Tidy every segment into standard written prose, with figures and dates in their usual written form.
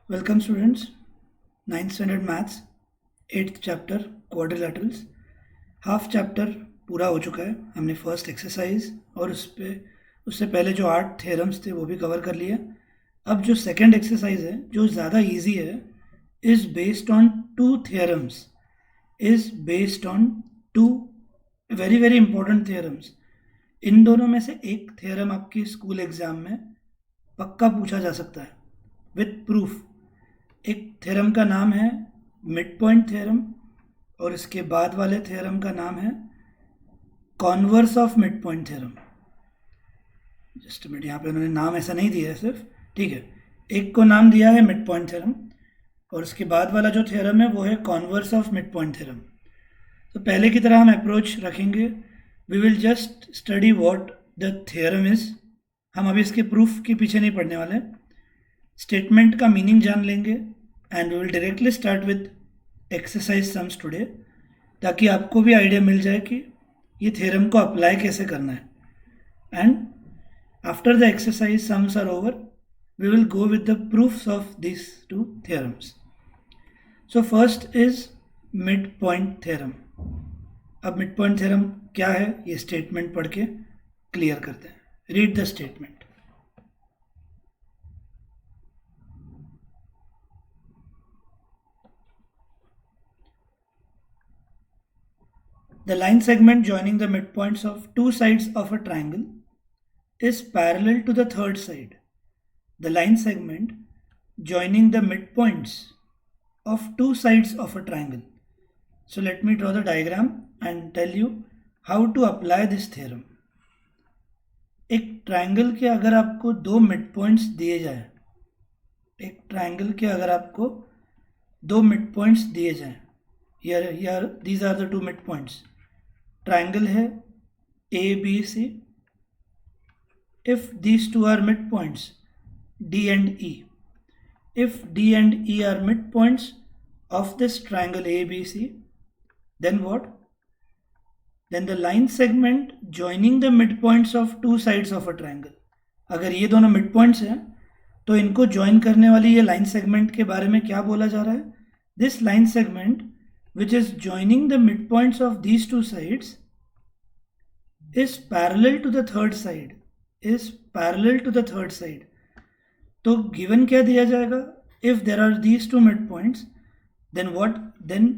Welcome students, 9th standard maths 8th chapter quadrilaterals. Half chapter पूरा हो चुका है। हमने फर्स्ट एक्सरसाइज और उससे पहले जो 8 थ्योरम्स थे वो भी कवर कर लिए। अब जो सेकंड एक्सरसाइज है जो ज़्यादा इजी है, is based on 2 theorems, is based on 2 very very important theorems. इन दोनों में से एक थ्योरम आपके स्कूल एग्जाम में पक्का पूछा जा सकता है विथ प्रूफ। एक थ्योरम का नाम है मिड पॉइंट थ्योरम और इसके बाद वाले थ्योरम का नाम है converse of mid point theorem. Just minute, यहाँ पे उन्होंने नाम ऐसा नहीं दिया है सिर्फ, ठीक है। एक को नाम दिया है मिड पॉइंट थ्योरम और उसके बाद वाला जो थ्योरम है वो है converse of mid point theorem. तो पहले की तरह हम अप्रोच रखेंगे, we will just study what the theorem is. हम अभी इसके प्रूफ के पीछे नहीं पढ़ने वाले, स्टेटमेंट का मीनिंग जान लेंगे and we will directly start with exercise sums today, ताकि आपको भी आइडिया मिल जाए कि ये थ्योरम को अप्लाई कैसे करना है। And after the exercise sums are over, we will go with the proofs of this 2 theorems. So first is mid point theorem. अब मिड पॉइंट थ्योरम क्या है ये स्टेटमेंट पढ़ के क्लियर करते हैं। Read the statement. The line segment joining the midpoints of 2 sides of a triangle is parallel to the third side. The line segment joining the midpoints of 2 sides of a triangle. So let me draw the diagram and tell you how to apply this theorem. एक triangle के अगर आपको 2 mid points दिए जाए, एक triangle के अगर आपको 2 मिड पॉइंट्स दिए जाए, here these are the 2 mid points. Triangle है A B C. If these 2 are mid points D and E, if D and E are midpoints of this triangle ABC, then what? Then the line segment joining the midpoints of 2 sides of a triangle. अगर ये दोनों midpoints हैं तो इनको join करने वाली ये line segment के बारे में क्या बोला जा रहा है? This line segment which is joining the midpoints of these 2 sides is parallel to the third side. Is parallel to the third side. तो गिवन क्या दिया जाएगा? If there are these 2 mid points, then what? Then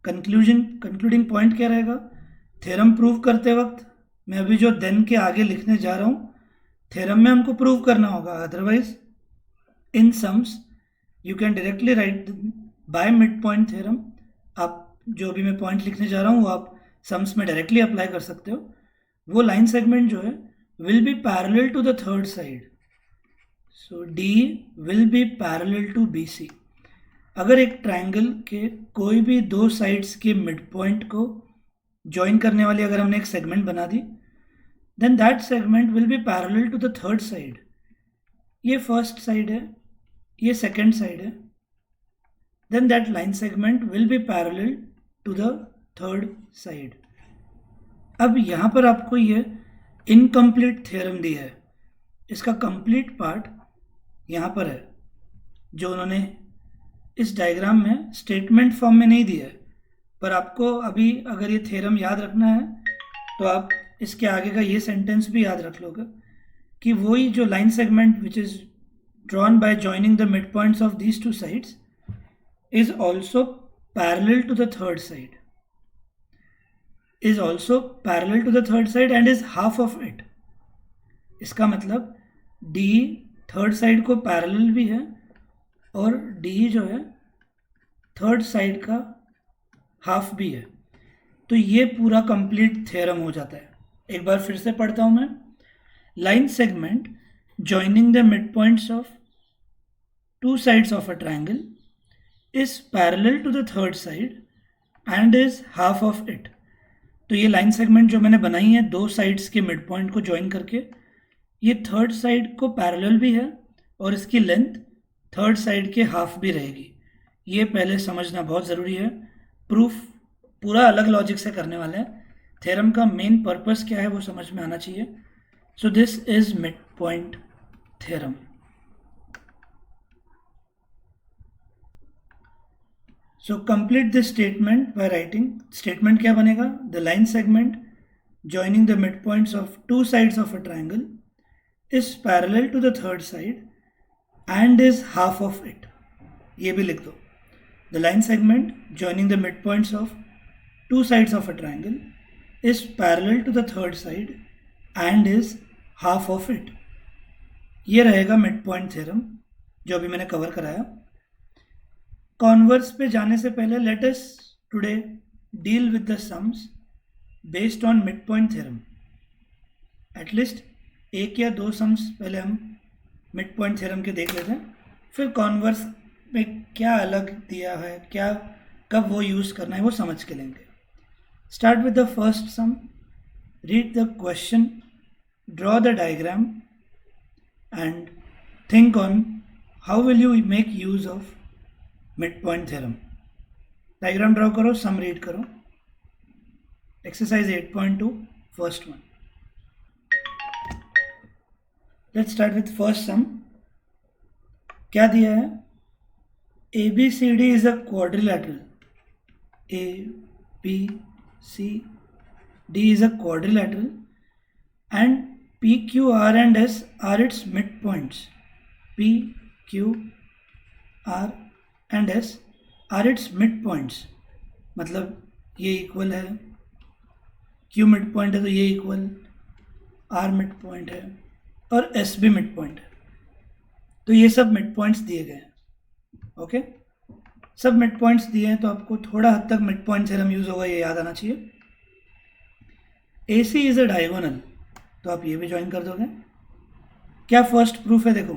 concluding point क्या रहेगा? Theorem prove करते वक्त मैं अभी जो देन के आगे लिखने जा रहा हूँ, थ्योरम में हमको प्रूव करना होगा। Otherwise in sums you can directly right by mid point theorem. आप जो भी मैं पॉइंट लिखने जा रहा हूँ वो आप सम्स में डायरेक्टली अप्लाई कर सकते हो। वो लाइन सेगमेंट जो है will be parallel to the third side. So D will be parallel to BC। अगर एक ट्रायंगल के कोई भी 2 साइड्स के मिड पॉइंट को ज्वाइन करने वाली अगर हमने एक सेगमेंट बना दी, then that segment will be parallel to the third side. ये फर्स्ट साइड है, ये सेकंड साइड है, then that line segment will be parallel to the third side. अब यहाँ पर आपको ये इनकम्प्लीट थ्योरम दिया है, इसका कंप्लीट पार्ट यहाँ पर है जो उन्होंने इस डायग्राम में स्टेटमेंट फॉर्म में नहीं दिया है। पर आपको अभी अगर ये थ्योरम याद रखना है तो आप इसके आगे का ये सेंटेंस भी याद रख लोगे कि वही जो line segment which is drawn by joining the mid points of these 2 sides is also parallel to the third side, is also parallel to the third side and is half of it. इसका मतलब D third side को parallel भी है और D जो है third side का half भी है। तो ये पूरा कंप्लीट थ्योरम हो जाता है। एक बार फिर से पढ़ता हूँ मैं। Line segment joining the mid points of 2 sides of a triangle is parallel to the third side and is half of it. तो ये लाइन सेगमेंट जो मैंने बनाई है 2 साइड्स के मिड पॉइंट को ज्वाइन करके, ये थर्ड साइड को पैरेलल भी है और इसकी लेंथ थर्ड साइड के हाफ भी रहेगी। ये पहले समझना बहुत ज़रूरी है। प्रूफ पूरा अलग लॉजिक से करने वाले हैं। थ्योरम का मेन पर्पस क्या है वो समझ में आना चाहिए। So this is mid point theorem. So complete this statement by writing. Statement क्या बनेगा? The line segment joining the midpoints of two sides of a triangle is parallel to the third side and is half of it. ये भी लिख दो. The line segment joining the midpoints of two sides of a triangle is parallel to the third side and is half of it. ये रहेगा midpoint theorem जो अभी मैंने cover कराया. कॉन्वर्स पे जाने से पहले let us today deal with the sums based on mid point theorem. At least एक या दो सम्स पहले हम मिड पॉइंट थ्योरम के देख लेते हैं, फिर कॉन्वर्स में क्या अलग दिया है, क्या कब वो यूज़ करना है वो समझ के लेंगे. Start with the first sum. Read the question, draw the diagram and think on how will you make use of mid point theorem. Diagram draw करो, सम रीड करो. Exercise 8.2, first one. Let's start with first sum. क्या दिया है? ABCD is a quadrilateral. ABCD is a quadrilateral and PQR and S are its midpoints. PQR and S are its midpoints. मतलब ये equal है, Q mid point है तो ये equal, R mid point है और S भी मिड पॉइंट है. तो ये सब मिड पॉइंट्स दिए गए हैं. ओके, सब मिड पॉइंट्स दिए हैं तो आपको थोड़ा हद तक मिड पॉइंट थ्योरम यूज होगा, ये याद आना चाहिए. AC इज अ डायगोनल, तो आप ये भी ज्वाइन कर दोगे. क्या फर्स्ट प्रूफ है? देखो,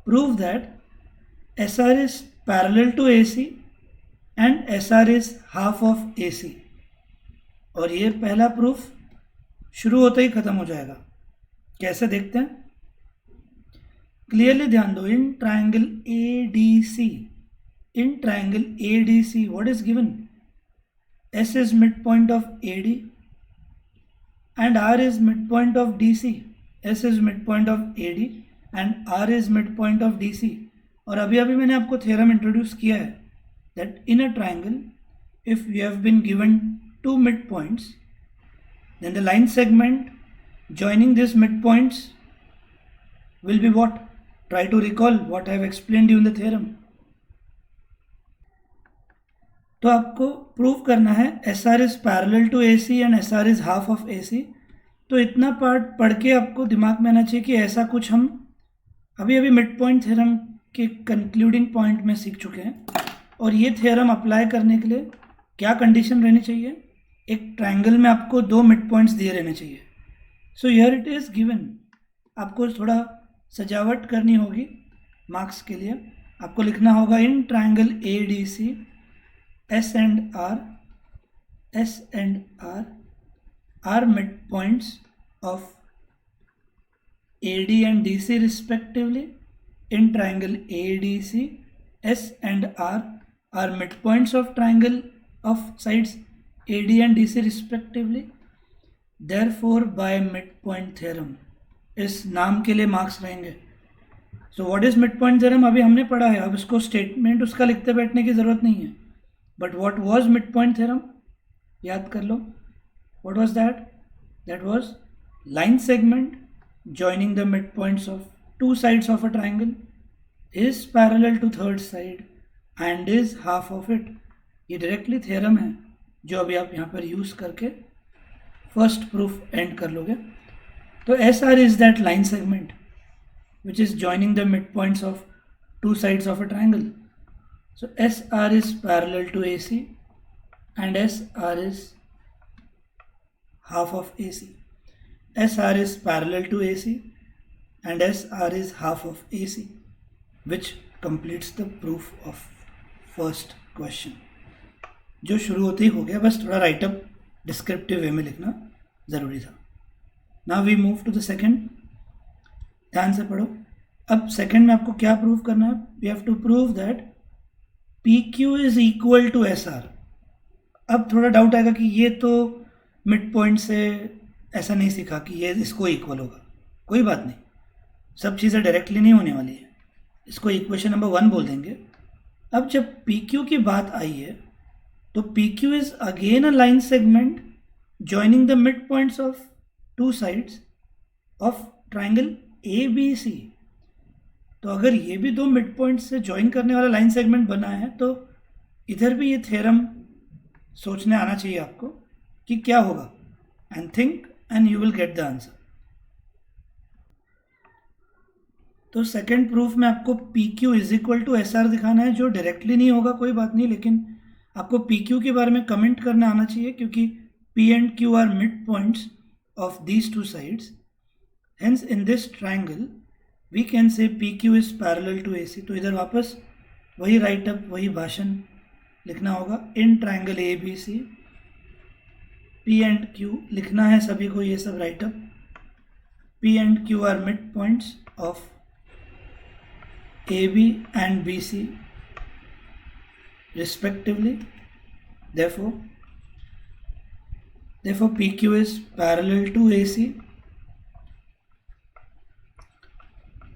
prove that SR is parallel to AC and SR is half of AC. और ये पहला प्रूफ शुरू होते ही खत्म हो जाएगा. कैसे देखते हैं? क्लियरली ध्यान दो. In triangle ADC what is given? S is midpoint of AD and R is midpoint of DC. S is midpoint of AD and R is midpoint of DC. और अभी अभी मैंने आपको थ्योरम इंट्रोड्यूस किया है that in a triangle if we have been given two midpoints, then the line segment joining these midpoints will be what? Try to recall what I have explained you in the theorem. तो आपको prove करना है SR is parallel to AC and SR is half of AC. तो इतना part पढ़ के आपको दिमाग में आना चाहिए कि ऐसा कुछ हम अभी अभी मिड पॉइंट थ्योरम के कंक्लूडिंग पॉइंट में सीख चुके हैं. और ये थ्योरम अप्लाई करने के लिए क्या कंडीशन रहनी चाहिए? एक ट्रायंगल में आपको दो मिड पॉइंट्स दिए रहने चाहिए. So here it is given. आपको थोड़ा सजावट करनी होगी मार्क्स के लिए. आपको लिखना होगा in triangle ADC S and R are midpoints of AD and DC respectively. In triangle ADC S and R are midpoints of triangle of sides AD and DC respectively. Therefore by midpoint theorem, इस नाम के लिए marks रहेंगे. So what is midpoint theorem अभी हमने पढ़ा है. अब इसको स्टेटमेंट उसका लिखते बैठने की ज़रूरत नहीं है. But what was midpoint theorem याद कर लो. What was that? That was line segment joining the midpoints of two sides of a triangle is parallel to third side and is half of it. ये directly theorem है जो अभी आप यहाँ पर यूज़ करके फर्स्ट प्रूफ एंड कर लोगे. तो SR is that line segment which is joining the midpoints of two sides of a triangle. So SR is parallel to AC and SR is half of AC. SR is parallel to AC and SR is half of AC, which completes the proof of first question. जो शुरू होते ही हो गया, बस थोड़ा write up descriptive वे में लिखना ज़रूरी था. Now we move to the second. ध्यान से पढ़ो. अब सेकेंड में आपको क्या प्रूव करना है? We have to prove that PQ is equal to SR. अब थोड़ा डाउट आएगा कि ये तो मिड पॉइंट से ऐसा नहीं सीखा कि ये इसको इक्वल होगा. कोई बात नहीं, सब चीज़ें डायरेक्टली नहीं होने वाली है. इसको इक्वेशन नंबर 1 बोल देंगे अब जब PQ की बात आई है तो PQ is again a line segment joining the midpoints of two sides of triangle ABC। तो अगर ये भी दो मिड पॉइंट से ज्वाइन करने वाला लाइन सेगमेंट बना है तो इधर भी ये थ्योरम सोचने आना चाहिए आपको कि क्या होगा, and think and you will get the answer. तो सेकेंड प्रूफ में आपको PQ is equal to SR दिखाना है, जो डायरेक्टली नहीं होगा कोई बात नहीं, लेकिन आपको PQ के बारे में कमेंट करना आना चाहिए क्योंकि P and Q are midpoints of these two sides. Hence, in this triangle, we can say PQ is parallel to AC. तो इधर वापस वही राइट अप वही भाषण लिखना होगा। In triangle ABC P and Q लिखना है सभी को, ये सब right up. P and Q are midpoints of AB and BC respectively. Therefore PQ is parallel to AC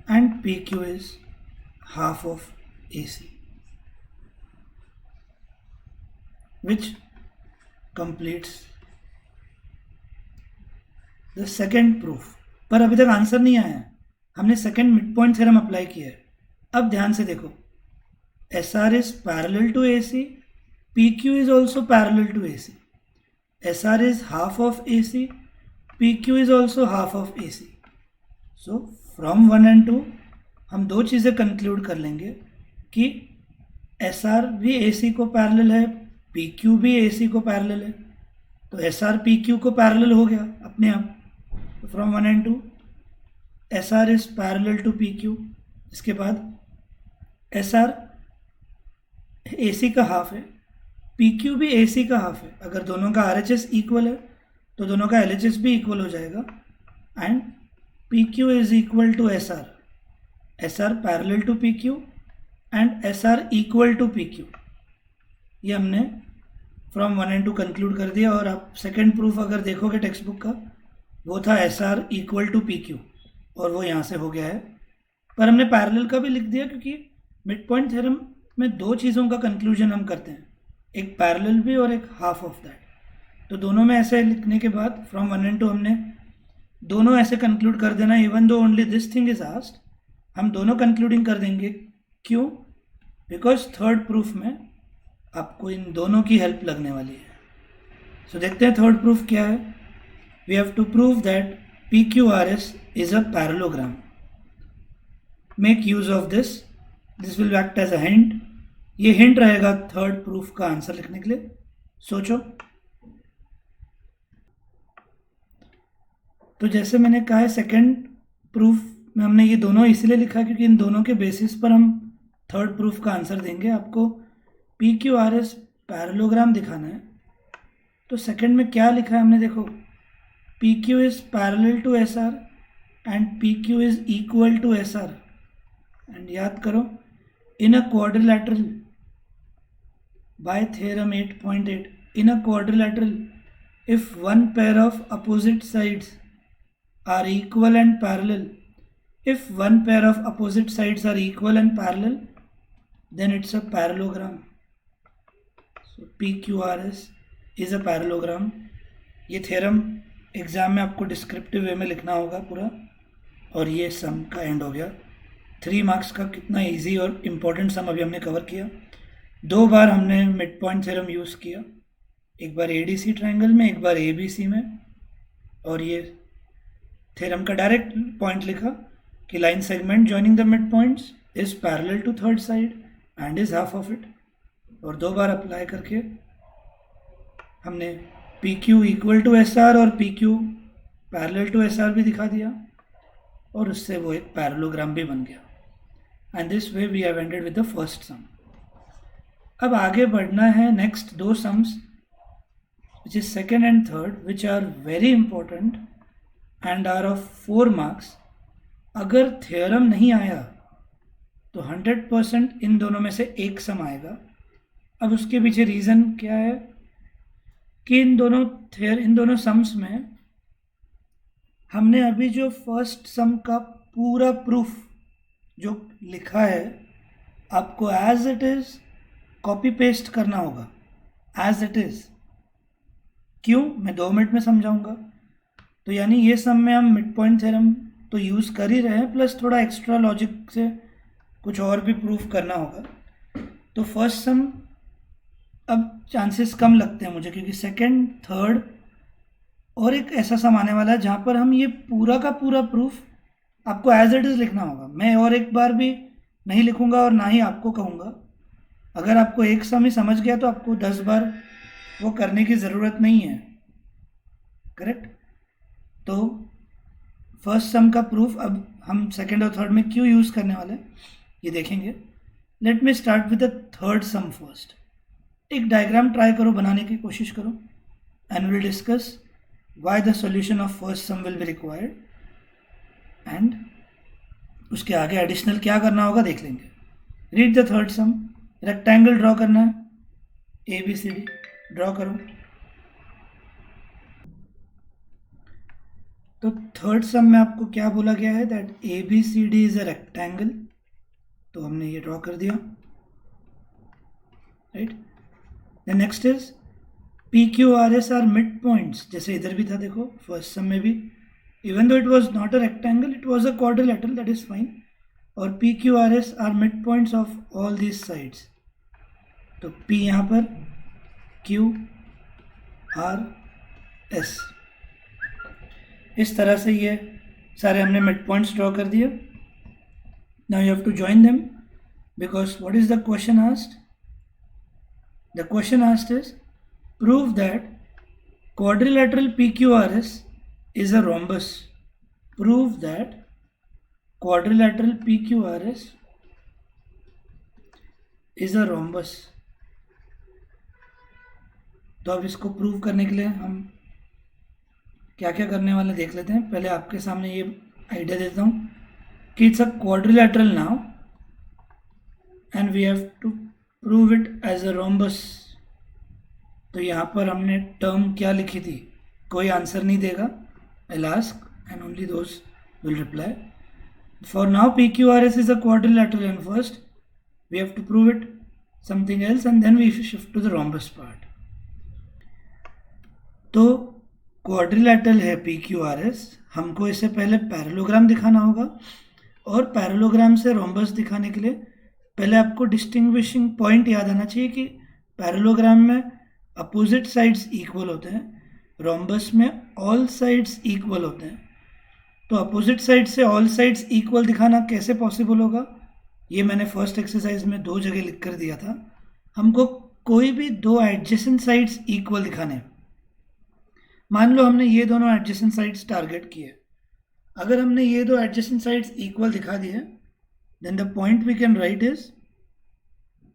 and PQ is half of AC, which completes the second proof। पर अभी तक answer नहीं आया है, हमने second mid point theorem apply किया है। अब ध्यान से देखो, SR is parallel to AC, PQ is also parallel to AC, SR is half of AC, PQ is also half of AC। So from 1 and 2 हम दो चीज़ें कंक्लूड कर लेंगे कि SR भी AC को पैरेलल है, PQ भी AC को पैरेलल है। तो SR PQ को पैरेलल हो गया अपने आप। From 1 and 2 SR is parallel to PQ। इसके बाद SR AC का हाफ है, PQ भी AC का हाफ है। अगर दोनों का RHS इक्वल है तो दोनों का LHS भी इक्वल हो जाएगा। And PQ is equal to SR, SR parallel to PQ and SR equal to PQ। ये हमने फ्रॉम 1 and 2 कंक्लूड कर दिया। और आप सेकेंड प्रूफ अगर देखोगे टेक्स्ट बुक का, वो था SR इक्वल टू PQ, और वो यहाँ से हो गया है। पर हमने पैरेलल का भी लिख दिया क्योंकि मिड पॉइंट थ्योरम में दो चीज़ों का कंक्लूजन हम करते हैं, एक पैरेलल भी और एक हाफ ऑफ दैट। तो दोनों में ऐसे लिखने के बाद फ्रॉम 1 and 2 हमने दोनों ऐसे कंक्लूड कर देना। Even though only this thing is asked, हम दोनों कंक्लूडिंग कर देंगे। क्यों? बिकॉज थर्ड प्रूफ में आपको इन दोनों की हेल्प लगने वाली है। सो देखते हैं थर्ड प्रूफ क्या है। We have to prove that PQRS is a parallelogram. Make use of this, this will act as a hint. ये हिंट रहेगा थर्ड प्रूफ का आंसर लिखने के लिए। सोचो। तो जैसे मैंने कहा है, सेकेंड प्रूफ में हमने ये दोनों इसलिए लिखा क्योंकि इन दोनों के बेसिस पर हम थर्ड प्रूफ का आंसर देंगे। आपको PQRS पैरेललोग्राम दिखाना है। तो सेकेंड में क्या लिखा है हमने, देखो, PQ is parallel to SR and PQ is equal to SR। And याद करो, in a quadrilateral by theorem 8.8, in a quadrilateral if one pair of opposite sides are equal and parallel, if one pair of opposite sides are equal and parallel, then it's a parallelogram। So PQRS is a parallelogram। ये theorem exam में आपको descriptive वे में लिखना होगा पूरा। और ये सम का एंड हो गया। 3 मार्क्स का कितना इजी और इम्पोर्टेंट सम अभी हमने कवर किया। 2 बार हमने मिड पॉइंट थ्योरम यूज़ किया, एक बार ADC ट्रायंगल में, एक बार ABC में। और ये थ्योरम का डायरेक्ट पॉइंट लिखा कि line segment joining the mid points is parallel to third side and is half of it. और 2 बार अप्लाई करके हमने PQ इक्वल टू SR और PQ पैरेलल टू SR भी दिखा दिया, और उससे वो एक पैरेललोग्राम भी बन गया। And this way we have ended with the first sum. अब आगे बढ़ना है next 2 sums which is second and third, which are very important and are of 4 marks. अगर थ्योरम नहीं आया तो 100% इन दोनों में से एक सम आएगा। अब उसके पीछे रीज़न क्या है कि इन दोनों सम्स में हमने अभी जो फर्स्ट सम का पूरा प्रूफ जो लिखा है, आपको as it is copy paste करना होगा, एज इट इज। क्यों, मैं 2 मिनट में समझाऊंगा। तो यानी ये सम में हम मिड पॉइंट थ्योरम तो यूज़ कर ही रहे हैं, प्लस थोड़ा एक्स्ट्रा लॉजिक से कुछ और भी प्रूफ करना होगा। तो फर्स्ट सम अब चांसेस कम लगते हैं मुझे, क्योंकि सेकंड, थर्ड और एक ऐसा सम आने वाला है जहाँ पर हम ये पूरा का पूरा प्रूफ आपको एज इट इज़ लिखना होगा। मैं और एक बार भी नहीं लिखूंगा और ना ही आपको कहूँगा। अगर आपको एक सम ही समझ गया तो आपको 10 बार वो करने की ज़रूरत नहीं है, करेक्ट। तो फर्स्ट सम का प्रूफ अब हम सेकंड और थर्ड में क्यों यूज़ करने वाले हैं ये देखेंगे। Let me start with the third sum first. एक डायग्राम ट्राई करो, बनाने की कोशिश करो, and will discuss why the solution of first sum will be required, and उसके आगे एडिशनल क्या करना होगा देख लेंगे। Read the third sum. Rectangle draw करना है, ABCD ड्रॉ करो। तो थर्ड सम में आपको क्या बोला गया है, that ABCD is a rectangle. तो हमने ये ड्रॉ कर दिया, right. The next is PQRS are mid points, जैसे इधर भी था देखो फर्स्ट सम में भी, even though it was not a rectangle, it was a quadrilateral, that is fine. और PQRS are mid points of all these sides. तो P यहाँ पर, QRS, इस तरह से ये सारे हमने मिड पॉइंट्स ड्रॉ कर दिए। Now you have to join them, because what is the question asked? The question asked is prove that quadrilateral PQRS is a rhombus. Prove that quadrilateral PQRS is a rhombus. तो अब इसको prove करने के लिए हम क्या क्या करने वाले देख लेते हैं। पहले आपके सामने ये आइडिया देता हूँ कि it's a quadrilateral now and we have to prove it as a rhombus. तो यहाँ पर हमने टर्म क्या लिखी थी, कोई आंसर नहीं देगा, I'll ask and only those will reply. For now PQRS is a quadrilateral, and first we have to prove it something else and then we shift to the rhombus part. तो quadrilateral है PQRS, हमको इससे पहले parallelogram दिखाना होगा, और parallelogram से rhombus दिखाने के लिए पहले आपको डिस्टिंग्विशिंग पॉइंट याद आना चाहिए कि पैरेललोग्राम में अपोजिट साइड्स इक्वल होते हैं, रोम्बस में ऑल साइड्स इक्वल होते हैं। तो अपोजिट साइड से ऑल साइड्स इक्वल दिखाना कैसे पॉसिबल होगा, ये मैंने फर्स्ट एक्सरसाइज में 2 जगह लिख कर दिया था। हमको कोई भी 2 एडजेसेंट साइड्स इक्वल दिखाने, मान लो हमने ये दोनों एडजेसेंट साइड्स टारगेट किए। अगर हमने ये 2 एडजेसेंट साइड्स इक्वल दिखा दिए, then the point we can write is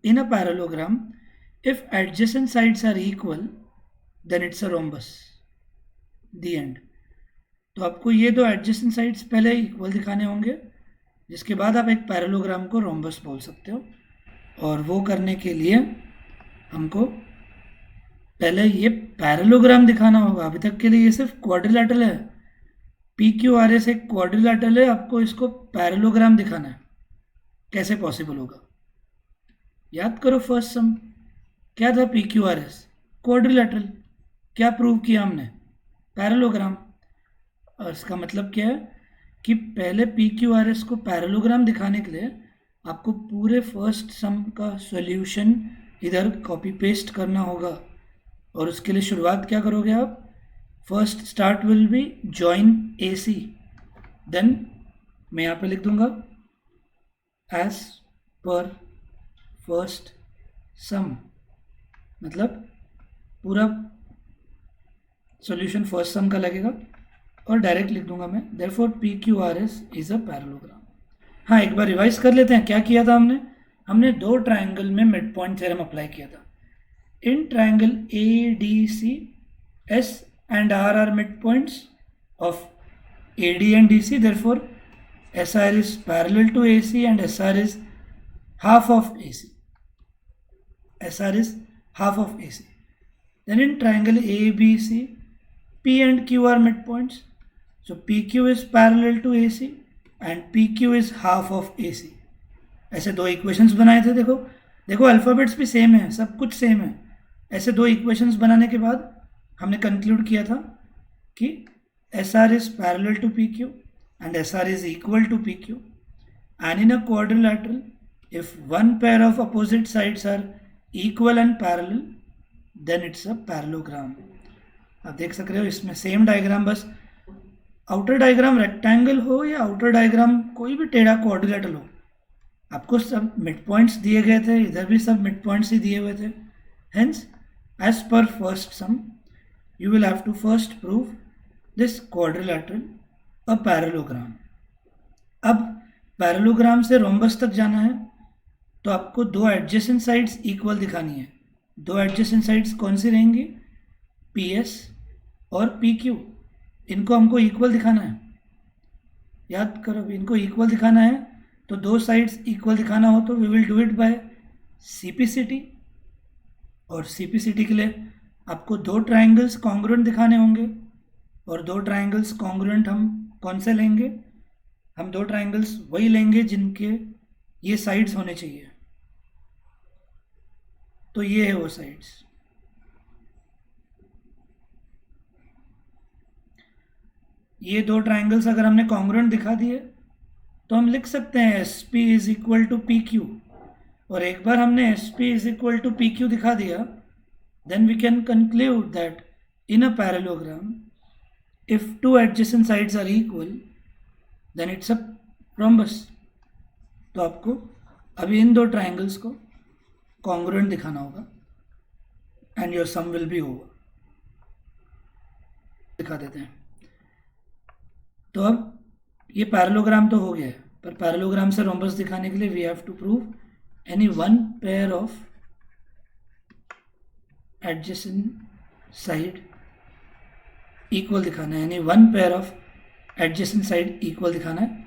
in a parallelogram, if adjacent sides are equal then it's a rhombus. The end. तो आपको ये 2 adjacent sides पहले इक्वल दिखाने होंगे, जिसके बाद आप एक पैरेललोग्राम को रोम्बस बोल सकते हो। और वो करने के लिए हमको पहले ये पैरेललोग्राम दिखाना होगा। अभी तक के लिए ये सिर्फ क्वाड्रिलेटरल है, PQRS एक क्वाड्रिलेटरल है, आपको इसको पैरेललोग्राम दिखाना है। कैसे पॉसिबल होगा, याद करो फर्स्ट सम क्या था, PQRS क्वाड्रिलेटरल। क्या प्रूव किया हमने, पैरेललोग्राम। और इसका मतलब क्या है कि पहले PQRS को पैरेललोग्राम दिखाने के लिए आपको पूरे फर्स्ट सम का सॉल्यूशन इधर कॉपी पेस्ट करना होगा। और उसके लिए शुरुआत क्या करोगे आप, first start will be join AC, then मैं यहाँ पे लिख दूंगा एज पर फर्स्ट सम, मतलब पूरा सॉल्यूशन फर्स्ट सम का लगेगा और डायरेक्ट लिख दूंगा मैं, therefore PQRS is a parallelogram. हाँ, एक बार रिवाइज कर लेते हैं क्या किया था हमने 2 ट्रायंगल में मिड पॉइंट थ्योरम अप्लाई किया था। In triangle ADC, S and R are midpoints of AD and DC, therefore SR is parallel to AC and SR is half of AC. SR is half of AC. Then in triangle ABC, P and Q are midpoints. So PQ is parallel to AC and PQ is half of AC. ऐसे दो equations बनाए थे, देखो देखो alphabets भी same है, सब कुछ सेम है। ऐसे दो इक्वेशंस बनाने के बाद हमने कंक्लूड किया था कि S R is parallel to P Q and S R is equal to P Q, and in a quadrilateral if one pair of opposite sides are equal and parallel then it's a parallelogram। आप देख सक रहे हो इसमें same diagram, बस outer diagram rectangle हो या outer diagram कोई भी टेढ़ा क्वाड्रिलेटरल हो, आपको सब मिड पॉइंट्स दिए गए थे, इधर भी सब मिड पॉइंट्स ही दिए हुए थे। Hence as per first sum you will have to first prove this quadrilateral a parallelogram. अब पैरेललोग्राम से रोम्बस तक जाना है तो आपको दो एडजेसेंट साइड्स इक्वल दिखानी है। दो एडजेसेंट साइड्स कौन सी रहेंगी? पी एस और पी क्यू, इनको हमको इक्वल दिखाना है। याद करो, इनको इक्वल दिखाना है तो दो साइड्स इक्वल दिखाना हो तो we will do it by CPCT. और सीपीसीटी के लिए आपको दो ट्राइंगल्स कॉन्ग्रुएंट दिखाने होंगे, और दो ट्राइंगल्स कॉन्ग्रुएंट हम कौन से लेंगे? हम दो ट्राइंगल्स वही लेंगे जिनके ये साइड्स होने चाहिए। तो ये है वो साइड्स। ये दो ट्राइंगल्स अगर हमने कॉन्ग्रुएंट दिखा दिए तो हम लिख सकते हैं S P is equal to P Q. और एक बार हमने S P is equal to P Q दिखा दिया then we can conclude that in a parallelogram if two adjacent sides are equal then it's a rhombus. तो आपको अभी इन दो ट्राइंगल्स को कॉन्ग्रुएंट दिखाना होगा and your sum will be over. दिखा देते हैं। तो अब ये पैरेललोग्राम तो हो गया है, पर पैरेललोग्राम से रोम्बस दिखाने के लिए we have to prove any one pair of adjacent side equal दिखाना है, यानी one pair of adjacent side equal दिखाना है।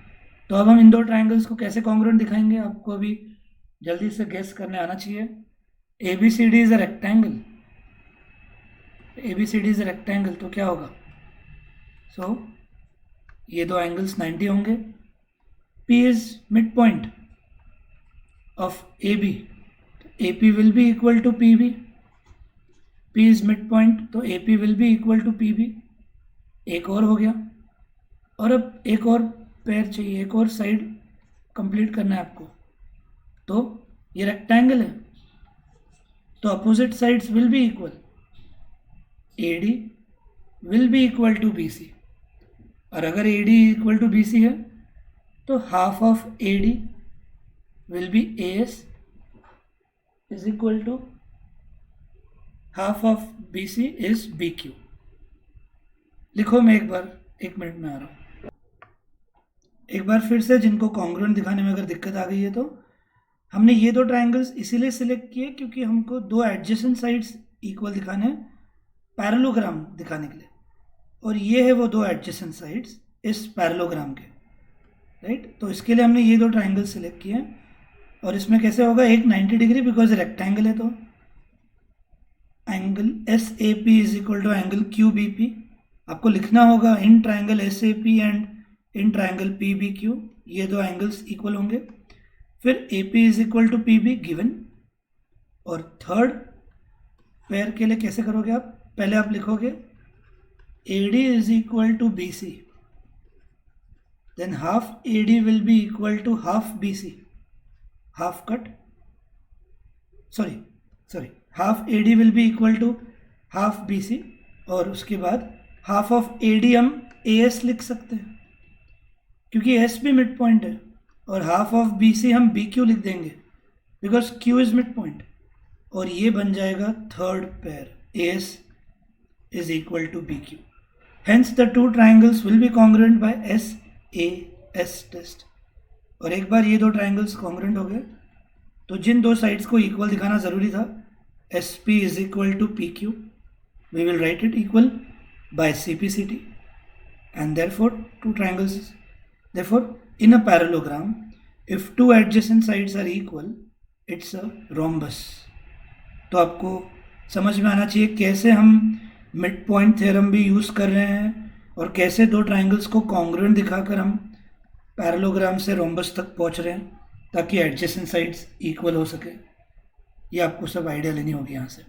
तो अब हम इन दो ट्राइंगल्स को कैसे कॉन्ग्रुएंट दिखाएंगे, आपको अभी जल्दी से गेस करने आना चाहिए। A B C D is a rectangle, A B C D is a rectangle, तो क्या होगा? सो ये दो एंगल्स 90 होंगे। P is mid point of A B, A P will be equal to P B. P is mid point तो A P will be equal to P B. एक और हो गया, और अब एक और पेयर चाहिए, एक और साइड कंप्लीट करना है आपको। तो ये रेक्टेंगल है तो opposite sides will be equal. A D will be equal to B C, और अगर A D equal to B C है तो half of A D will be A S is equal to half of B C is B Q. लिखो, मैं एक minute में आ रहा हूँ। एक बार फिर से, जिनको कॉन्ग्रुएंट दिखाने में अगर दिक्कत आ गई है तो हमने ये दो ट्राइंगल्स इसीलिए सिलेक्ट किए क्योंकि हमको दो एडजेसेंट साइड्स इक्वल दिखाने हैं पैरेललोग्राम दिखाने के लिए, और ये है वो दो एडजेसेंट साइड्स इस पैरेललोग्राम के, राइट। तो इसके लिए हमने ये दो ट्राइंगल सिलेक्ट किए हैं। और इसमें कैसे होगा? एक 90 डिग्री, बिकॉज रेक्टेंगल है तो angle S A P is equal to angle Q B P. आपको लिखना होगा in triangle S A P and in triangle P B Q, ये दो एंगल्स इक्वल होंगे। फिर A P is equal to P B given. और third pair के लिए कैसे करोगे आप? पहले आप लिखोगे A D is equal to B C, then half A D will be equal to half B C, half cut, sorry half A D will be equal to half B C, और उसके बाद half of A D हम A S लिख सकते हैं क्योंकि S भी mid point है, और हाफ ऑफ बी सी हम बी क्यू लिख देंगे because Q is mid point, और ये बन जाएगा third pair A S is equal to B Q. Hence the two triangles will be congruent by S A S test. और एक बार ये दो ट्राइंगल्स कॉन्ग्रुएंट हो गए तो जिन दो साइड्स को इक्वल दिखाना ज़रूरी था, S P is equal to P Q, we will write it equal by C P C T, and therefore two triangles, therefore in a parallelogram if two adjacent sides are equal it's a rhombus। तो आपको समझ में आना चाहिए कैसे हम mid point theorem भी use कर रहे हैं और कैसे दो ट्राइंगल्स को कॉन्ग्रुएंट दिखाकर हम पैरेललोग्राम से रोम्बस तक पहुंच रहे हैं। ताकि एडजेसेंट साइड्स इक्वल हो सके। ये आपको सब आइडिया लेनी होगी यहाँ से।